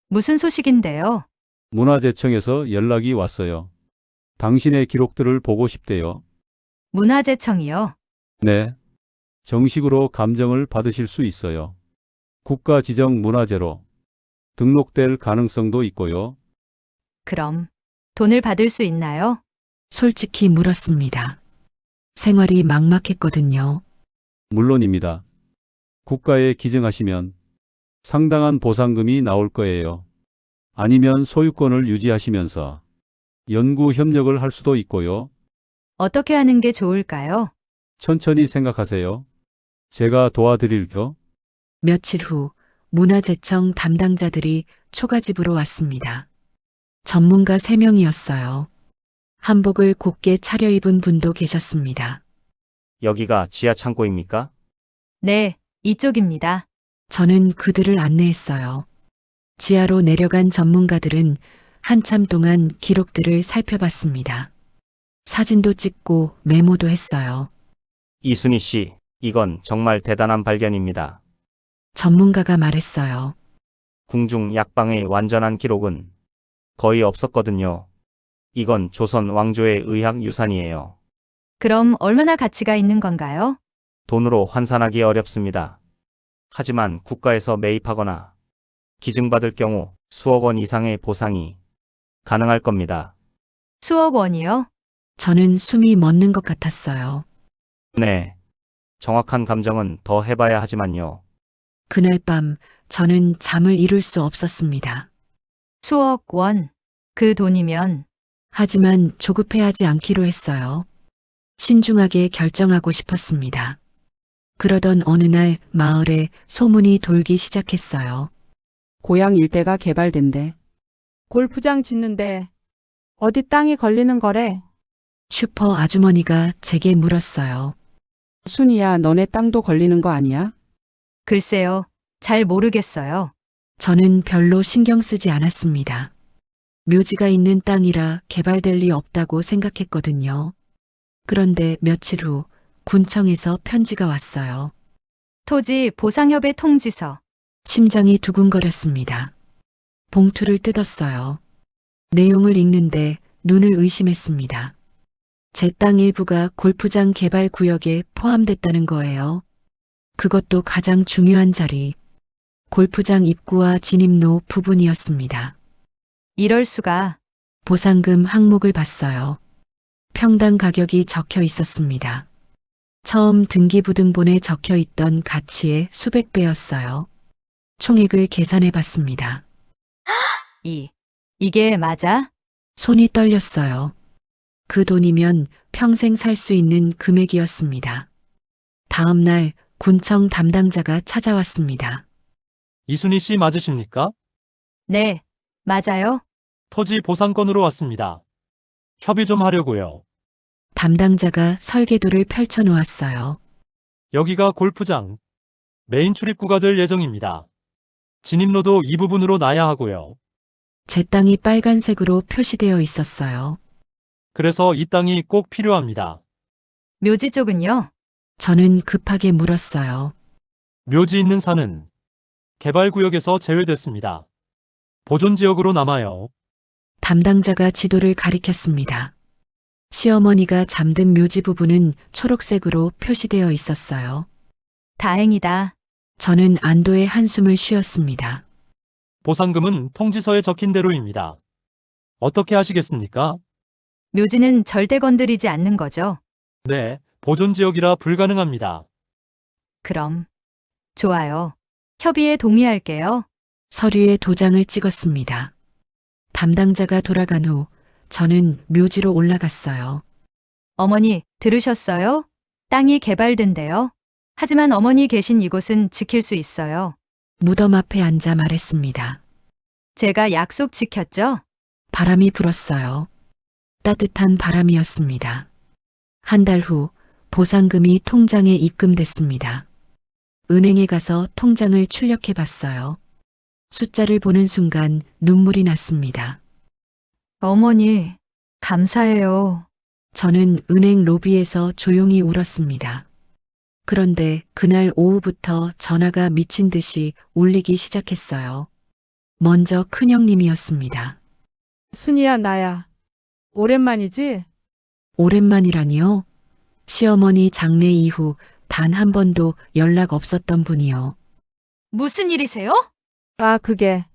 무슨 소식인데요? 문화재청에서 연락이 왔어요. 당신의 기록들을 보고 싶대요. 문화재청이요. 네. 정식으로 감정을 받으실 수 있어요. 국가 지정 문화재로 등록될 가능성도 있고요. 그럼 돈을 받을 수 있나요? 솔직히 물었습니다. 생활이 막막했거든요. 물론입니다. 국가에 기증하시면 상당한 보상금이 나올 거예요. 아니면 소유권을 유지하시면서 연구 협력을 할 수도 있고요. 어떻게 하는 게 좋을까요? 천천히 생각하세요. 제가 도와드릴게요. 며칠 후 문화재청 담당자들이 초가집으로 왔습니다. 전문가 3명이었어요. 한복을 곱게 차려입은 분도 계셨습니다. 여기가 지하 창고입니까? 네, 이쪽입니다. 저는 그들을 안내했어요. 지하로 내려간 전문가들은 한참 동안 기록들을 살펴봤습니다. 사진도 찍고 메모도 했어요. 이순희 씨, 이건 정말 대단한 발견입니다. 전문가가 말했어요. 궁중 약방의 완전한 기록은 거의 없었거든요. 이건 조선 왕조의 의학 유산이에요. 그럼 얼마나 가치가 있는 건가요? 돈으로 환산하기 어렵습니다. 하지만 국가에서 매입하거나 기증받을 경우 수억 원 이상의 보상이 가능할 겁니다. 수억 원이요? 저는 숨이 멎는 것 같았어요. 네. 정확한 감정은 더 해봐야 하지만요. 그날 밤 저는 잠을 이룰 수 없었습니다. 수억 원. 그 돈이면. 하지만 조급해하지 않기로 했어요. 신중하게 결정하고 싶었습니다. 그러던 어느 날 마을에 소문이 돌기 시작했어요. 고향 일대가 개발된대. 골프장 짓는데 어디 땅이 걸리는 거래? 슈퍼 아주머니가 제게 물었어요. 순이야, 너네 땅도 걸리는 거 아니야? 글쎄요. 잘 모르겠어요. 저는 별로 신경 쓰지 않았습니다. 묘지가 있는 땅이라 개발될 리 없다고 생각했거든요. 그런데 며칠 후 군청에서 편지가 왔어요. 토지 보상협의 통지서. 심장이 두근거렸습니다. 봉투를 뜯었어요. 내용을 읽는데 눈을 의심했습니다. 제 땅 일부가 골프장 개발 구역에 포함됐다는 거예요. 그것도 가장 중요한 자리. 골프장 입구와 진입로 부분이었습니다. 이럴 수가. 보상금 항목을 봤어요. 평당 가격이 적혀 있었습니다. 처음 등기부등본에 적혀 있던 가치의 수백 배였어요. 총액을 계산해 봤습니다. 이게 맞아? 손이 떨렸어요. 그 돈이면 평생 살 수 있는 금액이었습니다. 다음 날 군청 담당자가 찾아왔습니다. 이순희 씨 맞으십니까? 네, 맞아요. 토지 보상권으로 왔습니다. 협의 좀 하려고요. 담당자가 설계도를 펼쳐 놓았어요. 여기가 골프장, 메인 출입구가 될 예정입니다. 진입로도 이 부분으로 놔야 하고요. 제 땅이 빨간색으로 표시되어 있었어요. 그래서 이 땅이 꼭 필요합니다. 묘지 쪽은요? 저는 급하게 물었어요. 묘지 있는 산은 개발구역에서 제외됐습니다. 보존지역으로 남아요. 담당자가 지도를 가리켰습니다. 시어머니가 잠든 묘지 부분은 초록색으로 표시되어 있었어요. 다행이다. 저는 안도의 한숨을 쉬었습니다. 보상금은 통지서에 적힌 대로입니다. 어떻게 하시겠습니까? 묘지는 절대 건드리지 않는 거죠. 네, 보존지역이라 불가능합니다. 그럼. 좋아요. 협의에 동의할게요. 서류에 도장을 찍었습니다. 담당자가 돌아간 후 저는 묘지로 올라갔어요. 어머니, 들으셨어요? 땅이 개발된대요. 하지만 어머니 계신 이곳은 지킬 수 있어요. 무덤 앞에 앉아 말했습니다. 제가 약속 지켰죠? 바람이 불었어요. 따뜻한 바람이었습니다. 한 달 후 보상금이 통장에 입금됐습니다. 은행에 가서 통장을 출력해 봤어요. 숫자를 보는 순간 눈물이 났습니다. 어머니, 감사해요. 저는 은행 로비에서 조용히 울었습니다. 그런데 그날 오후부터 전화가 미친 듯이 울리기 시작했어요. 먼저 큰형님이었습니다. 순이야, 나야. 오랜만이지? 오랜만이라니요? 시어머니 장례 이후 단 한 번도 연락 없었던 분이요. 무슨 일이세요? 아, 그게.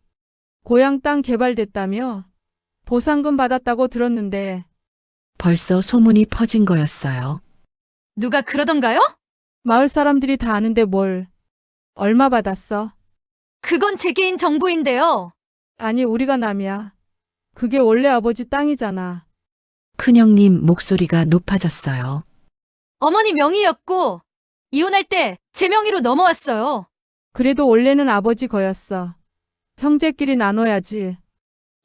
고향 땅 개발됐다며? 보상금 받았다고 들었는데. 벌써 소문이 퍼진 거였어요. 누가 그러던가요? 마을 사람들이 다 아는데 뭘. 얼마 받았어? 그건 제 개인 정보인데요. 아니, 우리가 남이야. 그게 원래 아버지 땅이잖아. 큰형님 목소리가 높아졌어요. 어머니 명의였고, 이혼할 때 제 명의로 넘어왔어요. 그래도 원래는 아버지 거였어. 형제끼리 나눠야지.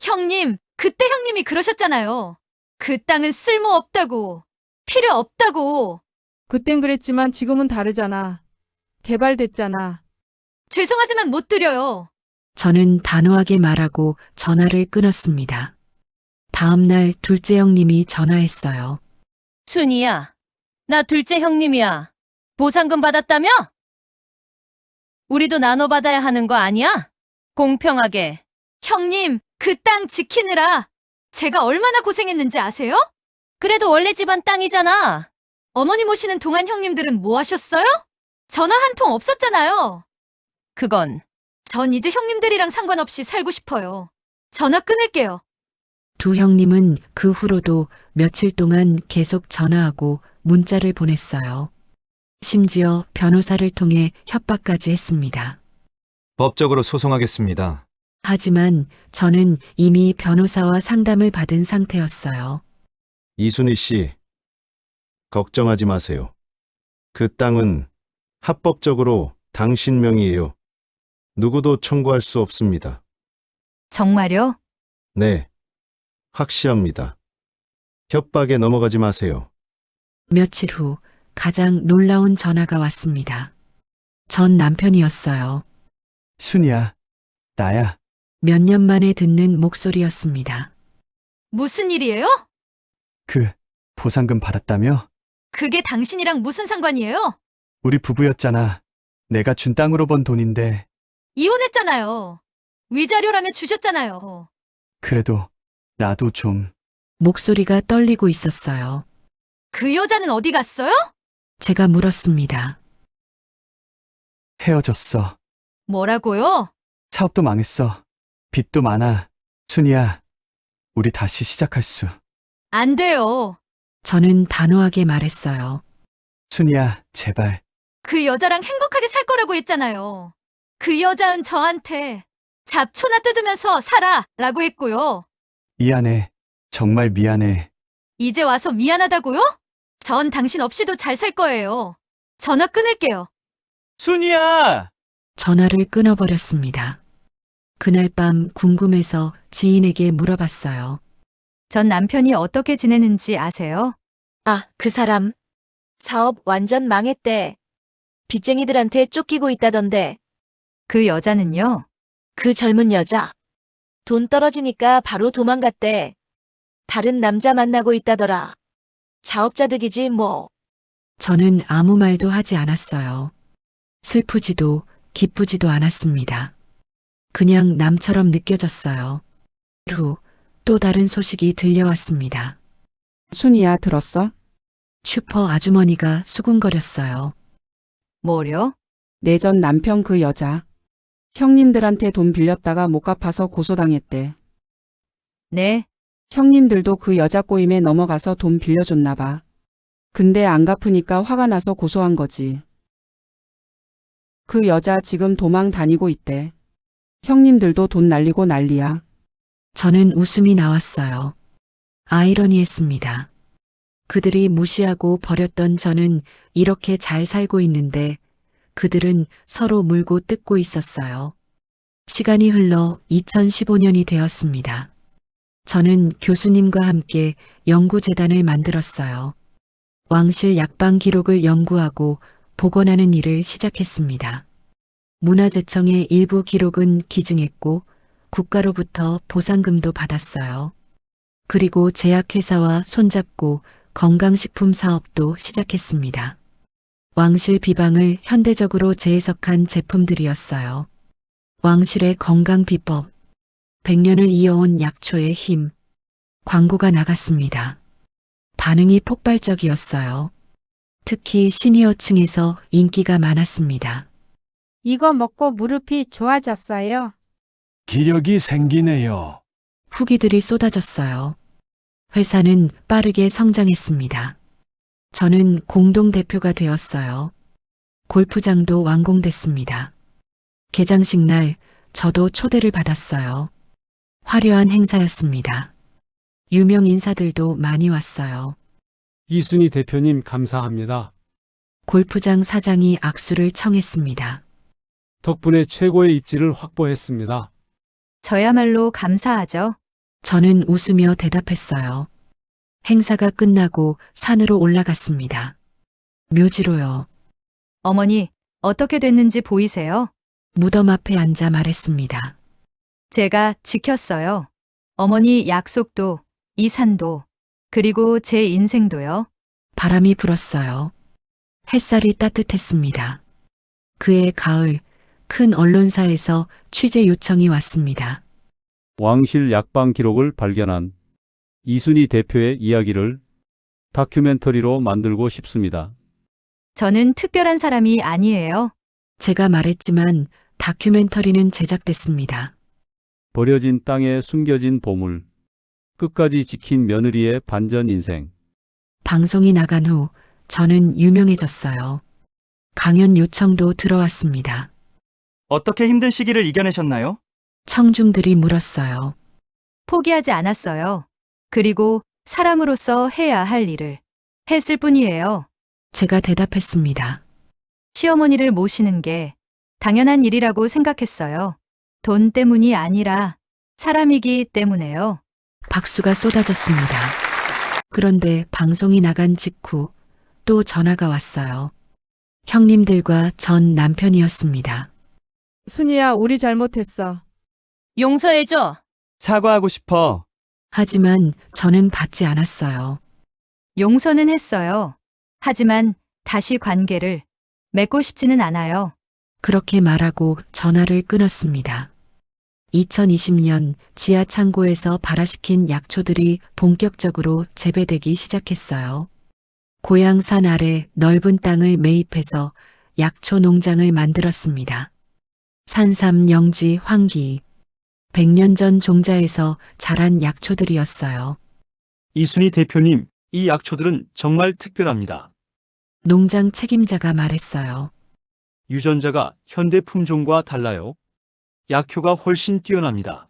형님, 그때 형님이 그러셨잖아요. 그 땅은 쓸모없다고, 필요 없다고. 그땐 그랬지만 지금은 다르잖아. 개발됐잖아. 죄송하지만 못 드려요. 저는 단호하게 말하고 전화를 끊었습니다. 다음 날 둘째 형님이 전화했어요. 순이야, 나 둘째 형님이야. 보상금 받았다며? 우리도 나눠받아야 하는 거 아니야? 공평하게. 형님, 그 땅 지키느라 제가 얼마나 고생했는지 아세요? 그래도 원래 집안 땅이잖아. 어머니 모시는 동안 형님들은 뭐 하셨어요? 전화 한 통 없었잖아요. 그건 전 이제 형님들이랑 상관없이 살고 싶어요. 전화 끊을게요. 두 형님은 그 후로도 며칠 동안 계속 전화하고 문자를 보냈어요. 심지어 변호사를 통해 협박까지 했습니다. 법적으로 소송하겠습니다. 하지만 저는 이미 변호사와 상담을 받은 상태였어요. 이순희 씨, 걱정하지 마세요. 그 땅은 합법적으로 당신 명의예요. 누구도 청구할 수 없습니다. 정말요? 네, 확실합니다. 협박에 넘어가지 마세요. 며칠 후 가장 놀라운 전화가 왔습니다. 전 남편이었어요. 순이야, 나야. 몇 년 만에 듣는 목소리였습니다. 무슨 일이에요? 그 보상금 받았다며? 그게 당신이랑 무슨 상관이에요? 우리 부부였잖아. 내가 준 땅으로 번 돈인데. 이혼했잖아요. 위자료라며 주셨잖아요. 그래도 나도 좀. 목소리가 떨리고 있었어요. 그 여자는 어디 갔어요? 제가 물었습니다. 헤어졌어. 뭐라고요? 사업도 망했어. 빚도 많아. 순이야, 우리 다시 시작할 수. 안 돼요. 저는 단호하게 말했어요. 순이야, 제발. 그 여자랑 행복하게 살 거라고 했잖아요. 그 여자는 저한테 잡초나 뜯으면서 살아 라고 했고요. 미안해. 정말 미안해. 이제 와서 미안하다고요? 전 당신 없이도 잘 살 거예요. 전화 끊을게요. 순이야! 전화를 끊어버렸습니다. 그날 밤 궁금해서 지인에게 물어봤어요. 전 남편이 어떻게 지내는지 아세요? 아, 그 사람. 사업 완전 망했대. 빚쟁이들한테 쫓기고 있다던데. 그 여자는요? 그 젊은 여자. 돈 떨어지니까 바로 도망갔대. 다른 남자 만나고 있다더라. 자업자득이지 뭐. 저는 아무 말도 하지 않았어요. 슬프지도 기쁘지도 않았습니다. 그냥 남처럼 느껴졌어요. 후 또 다른 소식이 들려왔습니다. 순이야, 들었어? 슈퍼 아주머니가 수군거렸어요. 뭐려? 내 전 남편 그 여자. 형님들한테 돈 빌렸다가 못 갚아서 고소당했대. 네, 형님들도 그 여자 꼬임에 넘어가서 돈 빌려줬나 봐. 근데 안 갚으니까 화가 나서 고소한 거지. 그 여자 지금 도망 다니고 있대. 형님들도 돈 날리고 난리야. 저는 웃음이 나왔어요. 아이러니했습니다. 그들이 무시하고 버렸던 저는 이렇게 잘 살고 있는데 그들은 서로 물고 뜯고 있었어요. 시간이 흘러 2015년이 되었습니다. 저는 교수님과 함께 연구재단을 만들었어요. 왕실 약방 기록을 연구하고 복원하는 일을 시작했습니다. 문화재청의 일부 기록은 기증했고 국가로부터 보상금도 받았어요. 그리고 제약회사와 손잡고 건강식품 사업도 시작했습니다. 왕실 비방을 현대적으로 재해석한 제품들이었어요. 왕실의 건강 비법, 100년을 이어온 약초의 힘, 광고가 나갔습니다. 반응이 폭발적이었어요. 특히 시니어층에서 인기가 많았습니다. 이거 먹고 무릎이 좋아졌어요. 기력이 생기네요. 후기들이 쏟아졌어요. 회사는 빠르게 성장했습니다. 저는 공동대표가 되었어요. 골프장도 완공됐습니다. 개장식 날 저도 초대를 받았어요. 화려한 행사였습니다. 유명 인사들도 많이 왔어요. 이순희 대표님 감사합니다. 골프장 사장이 악수를 청했습니다. 덕분에 최고의 입지를 확보했습니다. 저야말로 감사하죠. 저는 웃으며 대답했어요. 행사가 끝나고 산으로 올라갔습니다. 묘지로요. 어머니, 어떻게 됐는지 보이세요? 무덤 앞에 앉아 말했습니다. 제가 지켰어요. 어머니 약속도, 이 산도, 그리고 제 인생도요. 바람이 불었어요. 햇살이 따뜻했습니다. 그해 가을, 큰 언론사에서 취재 요청이 왔습니다. 왕실 약방 기록을 발견한 이순희 대표의 이야기를 다큐멘터리로 만들고 싶습니다. 저는 특별한 사람이 아니에요. 제가 말했지만 다큐멘터리는 제작됐습니다. 버려진 땅에 숨겨진 보물, 끝까지 지킨 며느리의 반전 인생. 방송이 나간 후 저는 유명해졌어요. 강연 요청도 들어왔습니다. 어떻게 힘든 시기를 이겨내셨나요? 청중들이 물었어요. 포기하지 않았어요. 그리고 사람으로서 해야 할 일을 했을 뿐이에요. 제가 대답했습니다. 시어머니를 모시는 게 당연한 일이라고 생각했어요. 돈 때문이 아니라 사람이기 때문에요. 박수가 쏟아졌습니다. 그런데 방송이 나간 직후 또 전화가 왔어요. 형님들과 전 남편이었습니다. 순이야, 우리 잘못했어. 용서해줘. 사과하고 싶어. 하지만 저는 받지 않았어요. 용서는 했어요. 하지만 다시 관계를 맺고 싶지는 않아요. 그렇게 말하고 전화를 끊었습니다. 2020년 지하 창고에서 발화시킨 약초들이 본격적으로 재배되기 시작했어요. 고향산 아래 넓은 땅을 매입해서 약초 농장을 만들었습니다. 산삼, 영지, 황기, 100년 전 종자에서 자란 약초들이었어요. 이순희 대표님, 이 약초들은 정말 특별합니다. 농장 책임자가 말했어요. 유전자가 현대 품종과 달라요. 약효가 훨씬 뛰어납니다.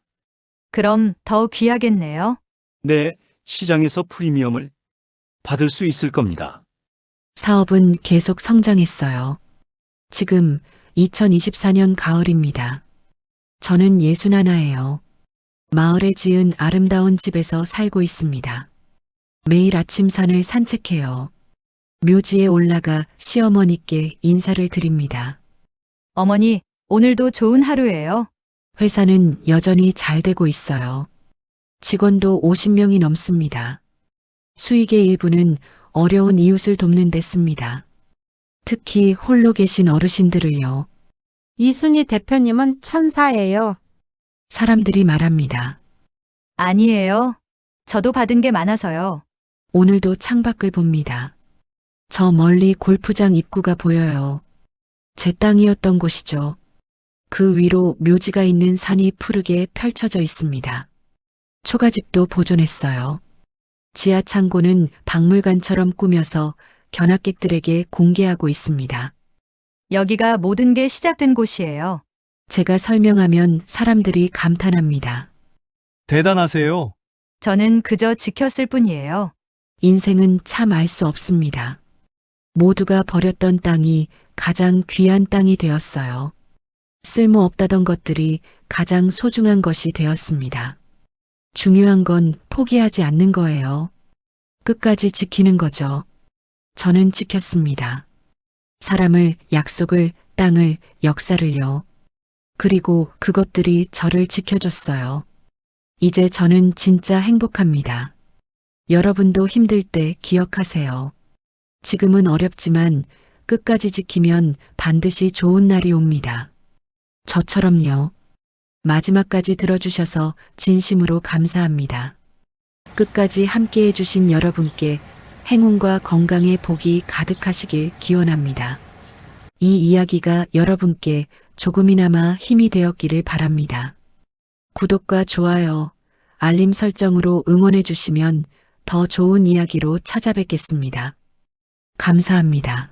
그럼 더 귀하겠네요. 네, 시장에서 프리미엄을 받을 수 있을 겁니다. 사업은 계속 성장했어요. 지금 2024년 가을입니다. 저는 61예요. 마을에 지은 아름다운 집에서 살고 있습니다. 매일 아침 산을 산책해요. 묘지에 올라가 시어머니께 인사를 드립니다. 어머니, 오늘도 좋은 하루예요. 회사는 여전히 잘 되고 있어요. 직원도 50명이 넘습니다. 수익의 일부는 어려운 이웃을 돕는 데 씁니다. 특히 홀로 계신 어르신들을요. 이순희 대표님은 천사예요. 사람들이 말합니다. 아니에요. 저도 받은 게 많아서요. 오늘도 창밖을 봅니다. 저 멀리 골프장 입구가 보여요. 제 땅이었던 곳이죠. 그 위로 묘지가 있는 산이 푸르게 펼쳐져 있습니다. 초가집도 보존했어요. 지하 창고는 박물관처럼 꾸며서 견학객들에게 공개하고 있습니다. 여기가 모든 게 시작된 곳이에요. 제가 설명하면 사람들이 감탄합니다. 대단하세요. 저는 그저 지켰을 뿐이에요. 인생은 참 알 수 없습니다. 모두가 버렸던 땅이 가장 귀한 땅이 되었어요. 쓸모없다던 것들이 가장 소중한 것이 되었습니다. 중요한 건 포기하지 않는 거예요. 끝까지 지키는 거죠. 저는 지켰습니다. 사람을, 약속을, 땅을, 역사를요. 그리고 그것들이 저를 지켜줬어요. 이제 저는 진짜 행복합니다. 여러분도 힘들 때 기억하세요. 지금은 어렵지만 끝까지 지키면 반드시 좋은 날이 옵니다. 저처럼요. 마지막까지 들어주셔서 진심으로 감사합니다. 끝까지 함께 해주신 여러분께 행운과 건강의 복이 가득하시길 기원합니다. 이 이야기가 여러분께 조금이나마 힘이 되었기를 바랍니다. 구독과 좋아요, 알림 설정으로 응원해 주시면 더 좋은 이야기로 찾아뵙겠습니다. 감사합니다.